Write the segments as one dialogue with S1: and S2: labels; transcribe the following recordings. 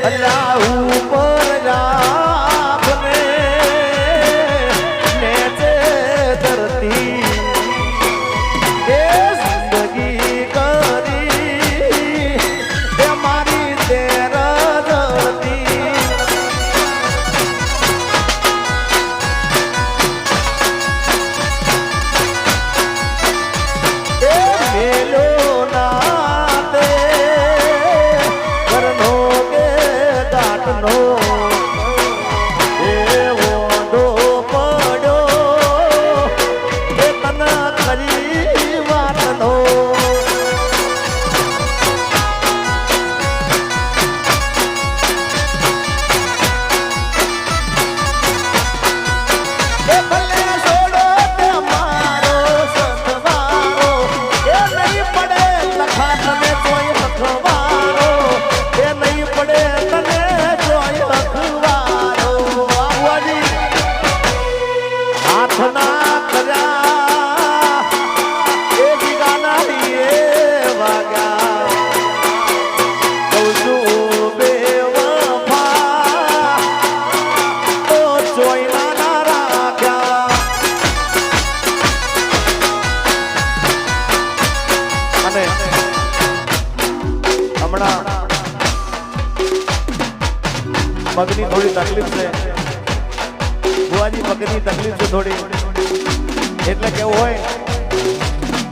S1: અલ્લા ઉપર રાખને નેચે ધરતી એ જિંદગી કરી એ મારી તેર ધરતી એ મેલો નાતે કરનો કે દાટનો એવો દો પડ્યો એ તને ખરી વાતનો એ ભલે છોડો તે મારો સંતવારો એ નહીં પડે લખા તને કોઈ હખવારો એ નહીં પડે તને કોઈ હખવારો આવાજી હાથ ના કર્યા એ દીગાના એ વાગ્યા કહું છું બેવફા તો જોઈના ના રાખ્યા અને હમણાં પગની થોડી તકલીફ છે બુઆજી પગની તકલીફ છે થોડી એટલે કેવું હોય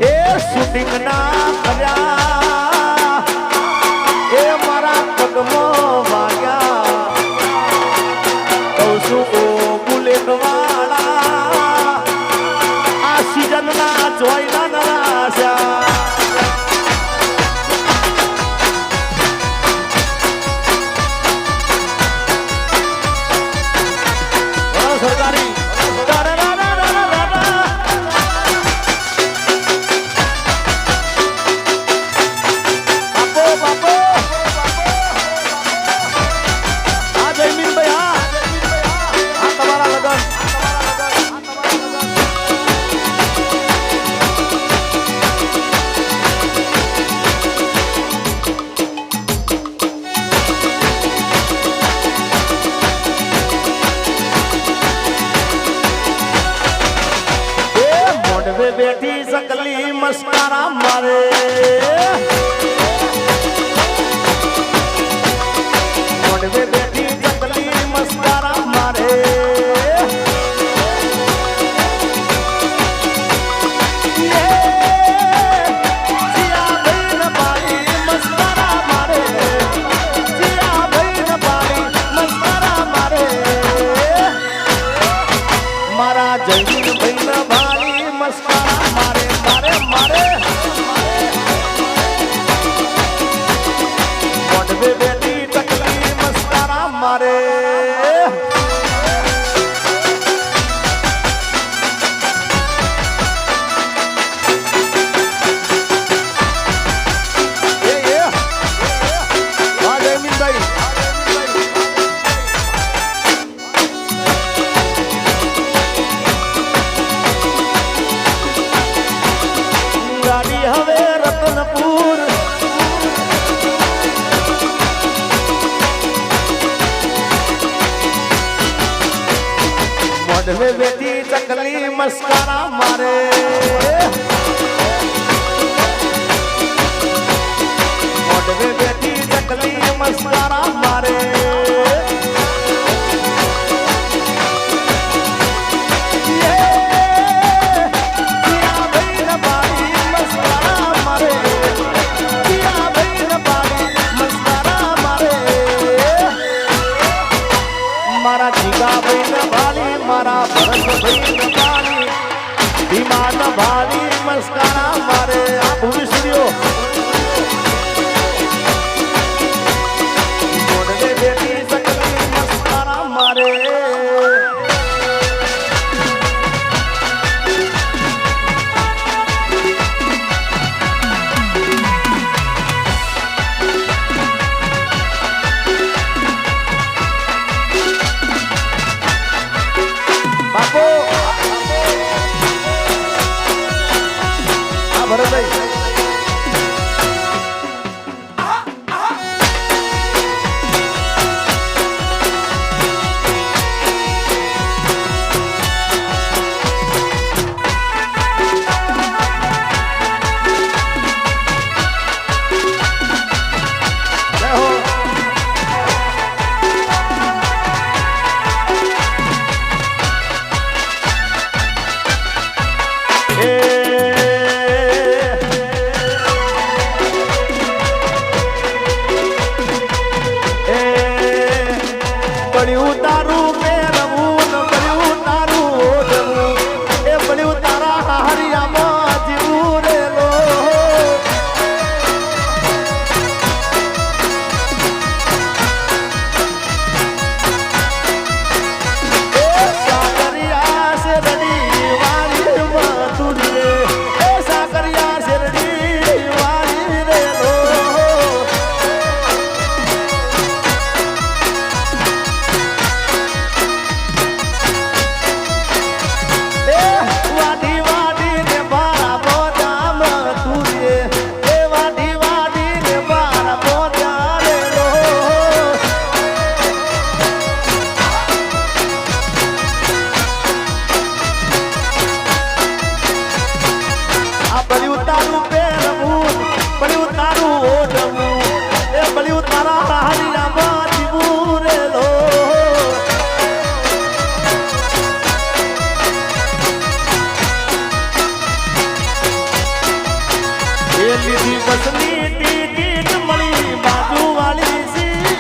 S1: એ શૂટિંગ ના કર્યા એ મારા પગમાં વાગ્યા કહું છું ઓ બુલેટ વાળા આ સીઝન ના જોઈના નાશ્યા સરકારી બાપો બાપો આ જયમીનભાઈ આ તમારા લગન બેઠી સકલી મસ્કારા મારે મોડવે બેઠી સકલી મસ્કારા મારે મારા જૈન ભાઈ ભાઈ મસ્કારા મારે મારે મારે મોઢવે બેઠી તકલી મસ્કારા મારે હવે રતનપુર મોઢવે બેઠી ચકલી મસ્કારા મારે મોઢવે બેઠી ચકલી મસ્કારા મારે મારા જીગા ભાઈ ભાલી મારા ભરત ભાઈ ભાલી ધીમાન ભાલી મસ્કારા મારે આ ભૂમિશ્રીઓ મોઢવે બેઠી સકલી મસ્કારા મારે બાપો બળ્યું તારું પહેરવું ને બળ્યું તારું ઓઢવું એ બળ્યું તારા હરિયામાં જીવું રે લો સાકરિયા શેરડી વાળી મધુરી એ સાકરિયા શેરડી વાળી રે લો વાડી વાડી ને બારા બોધા મધુરી એ વાડી વાડી ને બારા બોધા રે લો આ બળ્યું તારું પહેરવું બળ્યું તારું ઓઢવું એ બળ્યું તારા હરિયામાં જીવું રે લો એ લીધી બસની ટિકિટ મળી બાજુ વાળી સી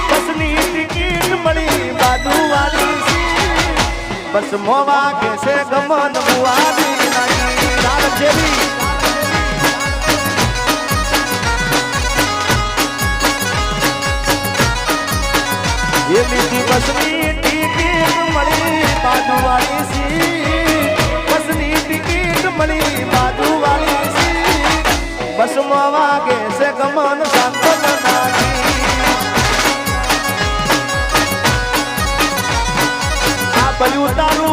S1: બસની ટિકિટ મળી બાજુ વાળી સી બસ મોવા કે છે ગમન બુઆની નાની રાત જેવી એ લીધી બસની ટિકિટ મળી બાજુ વાળી સી બસની ટિકિટ મળી બાજુ વાળી સી બસમાં વાગે છે ગમન સાંતન નાની આ બળ્યું તારું